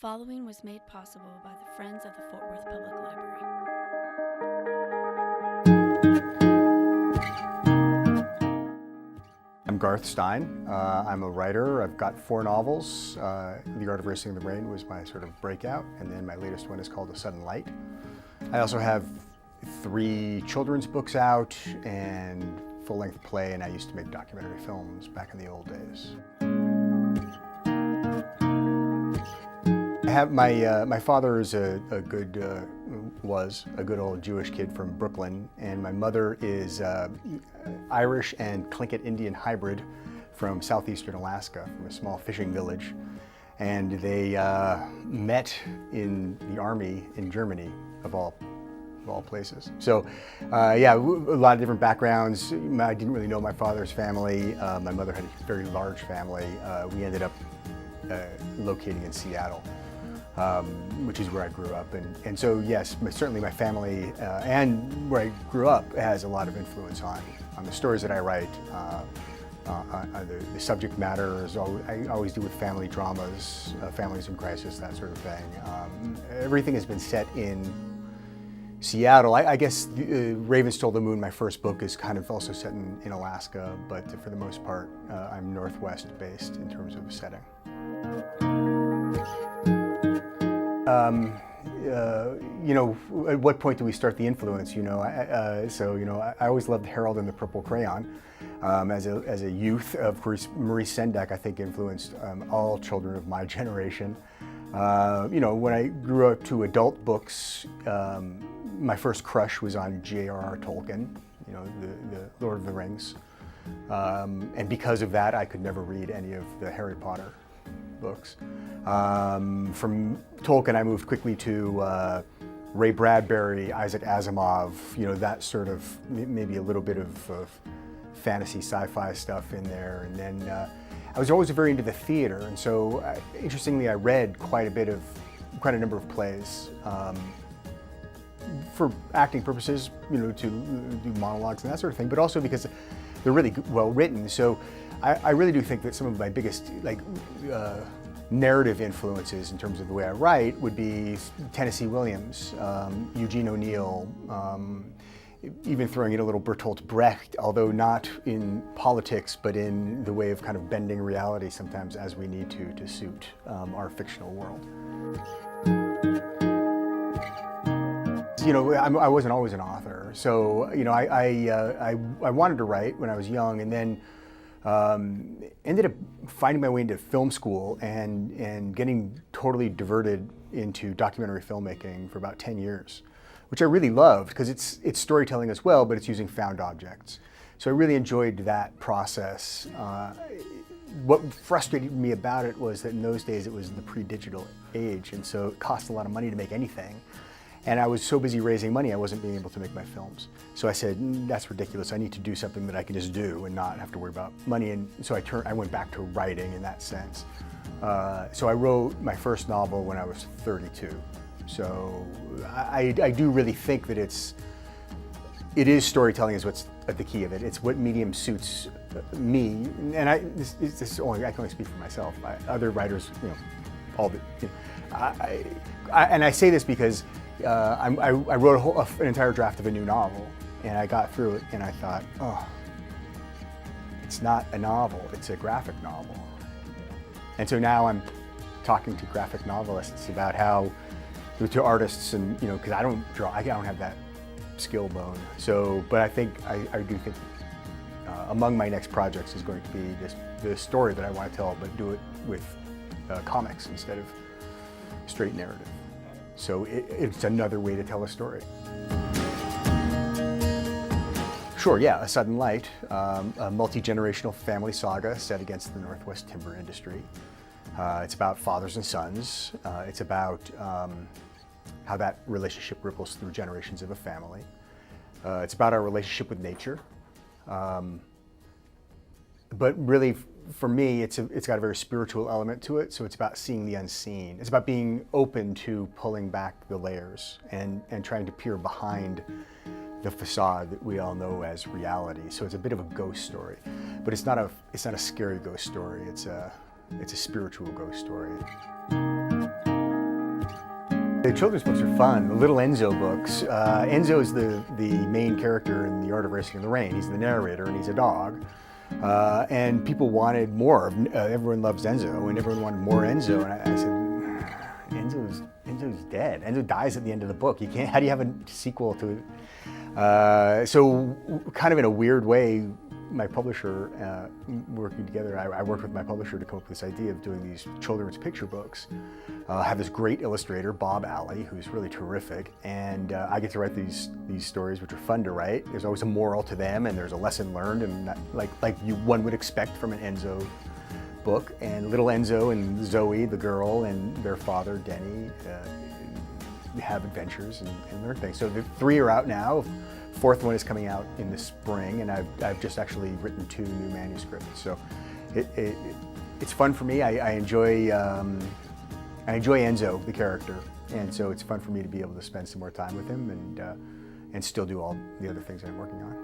following was made possible by the Friends of the Fort Worth Public Library. I'm Garth Stein. I'm a writer. I've got 4 novels. The Art of Racing the Rain was my sort of breakout, and then my latest one is called A Sudden Light. I also have 3 children's books out and full-length play, and I used to make documentary films back in the old days. I have my father is was a good old Jewish kid from Brooklyn, and my mother is Irish and Tlingit Indian hybrid from southeastern Alaska, from a small fishing village. And they met in the army in Germany, of all places. So yeah, a lot of different backgrounds. I didn't really know my father's family. My mother had a very large family. We ended up locating in Seattle, which is where I grew up. And so yes, certainly my family and where I grew up has a lot of influence on the stories that I write. The subject matter is I always do with family dramas, families in crisis, that sort of thing. Everything has been set in Seattle. I guess Raven Stole the Moon, my first book, is kind of also set in Alaska, but for the most part, I'm Northwest based in terms of setting. You know, at what point do we start the influence? You know, I always loved Harold and the Purple Crayon. As a youth, of course, Maurice Sendak, I think, influenced all children of my generation. You know, when I grew up to adult books, my first crush was on J.R.R. Tolkien, you know, the Lord of the Rings. And because of that, I could never read any of the Harry Potter books. From Tolkien, I moved quickly to Ray Bradbury, Isaac Asimov, you know, that sort of, maybe a little bit of fantasy sci-fi stuff in there. And then I was always very into the theater, and so interestingly, I read quite a number of plays for acting purposes, you know, to do monologues and that sort of thing, but also because they're really well written. So I really do think that some of my biggest narrative influences in terms of the way I write would be Tennessee Williams, Eugene O'Neill, even throwing in a little Bertolt Brecht, although not in politics, but in the way of kind of bending reality sometimes as we need to suit our fictional world. You know, I wasn't always an author, so you know, I wanted to write when I was young, and then ended up finding my way into film school and getting totally diverted into documentary filmmaking for about 10 years. Which I really loved, because it's storytelling as well, but it's using found objects. So I really enjoyed that process. What frustrated me about it was that in those days it was the pre-digital age, and so it cost a lot of money to make anything. And I was so busy raising money, I wasn't being able to make my films. So I said, that's ridiculous. I need to do something that I can just do and not have to worry about money. And so I went back to writing in that sense. So I wrote my first novel when I was 32. So I do really think that it is storytelling is what's at the key of it. It's what medium suits me, and I can only speak for myself. Other writers, you know, and I say this because I wrote an entire draft of a new novel, and I got through it, and I thought, oh, it's not a novel; it's a graphic novel. And so now I'm talking to graphic novelists about how. To artists, and you know, because I don't draw, I don't have that skill bone. So, but I do think among my next projects is going to be the story that I want to tell, but do it with comics instead of straight narrative. So it's another way to tell a story. Sure, yeah, A Sudden Light, a multi-generational family saga set against the Northwest timber industry. It's about fathers and sons. It's about how that relationship ripples through generations of a family. It's about our relationship with nature. But really, for me, it's got a very spiritual element to it, so it's about seeing the unseen. It's about being open to pulling back the layers and trying to peer behind the facade that we all know as reality. So it's a bit of a ghost story, but it's not a scary ghost story. It's a spiritual ghost story. The children's books are fun. The Little Enzo books. Enzo is the main character in The Art of Racing in the Rain. He's the narrator and he's a dog. And people wanted more. Everyone loves Enzo and everyone wanted more Enzo. And I said, Enzo's dead. Enzo dies at the end of the book. You can't. How do you have a sequel to it? So kind of in a weird way, my publisher, working together, I worked with my publisher to come up with this idea of doing these children's picture books. I have this great illustrator, Bob Alley, who's really terrific, and I get to write these stories, which are fun to write. There's always a moral to them, and there's a lesson learned, and one would expect from an Enzo book. And little Enzo and Zoe, the girl, and their father, Denny, have adventures and learn things. So the 3 are out now. 4th one is coming out in the spring, and I've just actually written 2 new manuscripts. So it's fun for me. I enjoy Enzo, the character, and so it's fun for me to be able to spend some more time with him and still do all the other things that I'm working on.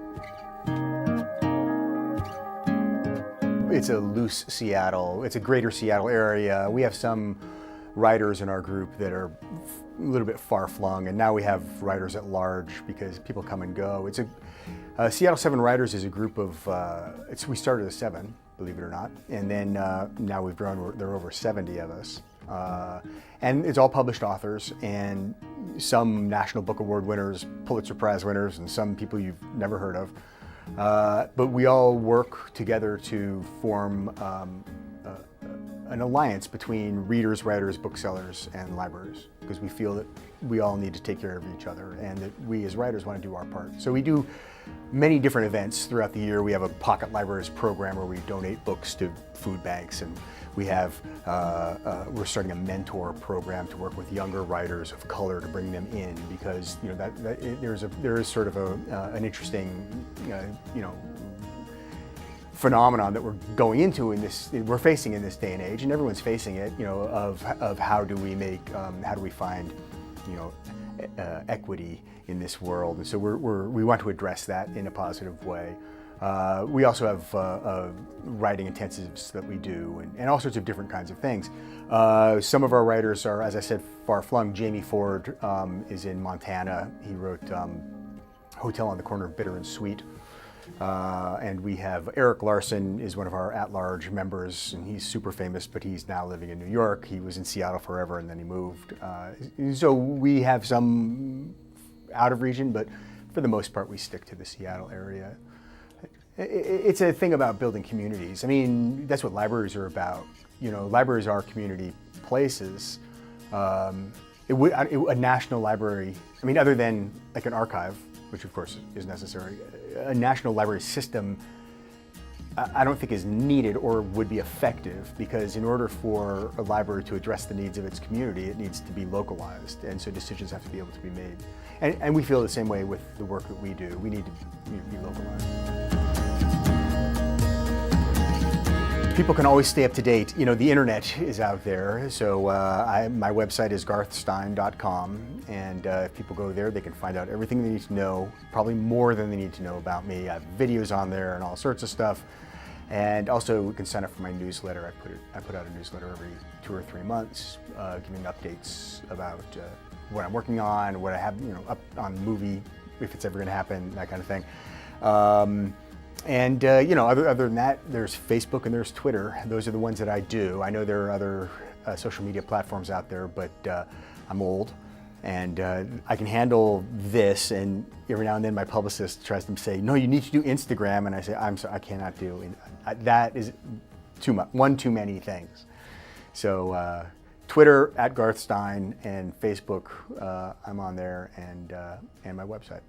It's a loose Seattle. It's a greater Seattle area. We have some writers in our group that are a little bit far-flung, and now we have writers at large because people come and go. It's Seattle 7 Writers is a group of, we started as 7, believe it or not, and then now we've grown, there are over 70 of us. And it's all published authors, and some National Book Award winners, Pulitzer Prize winners, and some people you've never heard of. But we all work together to form an alliance between readers, writers, booksellers, and libraries, because we feel that we all need to take care of each other and that we as writers want to do our part. So we do many different events throughout the year. We have a Pocket Libraries program where we donate books to food banks, and we have, we're starting a mentor program to work with younger writers of color to bring them in, because there is sort of an interesting, phenomenon that we're going into we're facing in this day and age, and everyone's facing it, of how do we make, how do we find, equity in this world, and so we want to address that in a positive way. We also have writing intensives that we do, and all sorts of different kinds of things. Some of our writers are, as I said, far-flung. Jamie Ford is in Montana. He wrote Hotel on the Corner of Bitter and Sweet. And we have Eric Larson is one of our at-large members, and he's super famous, but he's now living in New York. He was in Seattle forever, and then he moved. So we have some out of region, but for the most part, we stick to the Seattle area. It's a thing about building communities. I mean, that's what libraries are about. Libraries are community places. A national library, other than like an archive, which of course is necessary, a national library system I don't think is needed or would be effective, because in order for a library to address the needs of its community, it needs to be localized, and so decisions have to be able to be made. And we feel the same way with the work that we do. We need to be localized. People can always stay up to date. The internet is out there, so my website is garthstein.com, and if people go there, they can find out everything they need to know, probably more than they need to know about me. I have videos on there and all sorts of stuff, and also we can sign up for my newsletter. I put out a newsletter every 2 or 3 months, giving updates about what I'm working on, what I have, up on movie, if it's ever going to happen, that kind of thing. Other than that, there's Facebook and there's Twitter. Those are the ones that I do. I know there are other social media platforms out there, but I'm old, and I can handle this. And every now and then, my publicist tries to say, "No, you need to do Instagram," and I say, "I'm sorry, I cannot do. That is too much. One too many things." So Twitter @Garth Stein, and Facebook, I'm on there, and my website.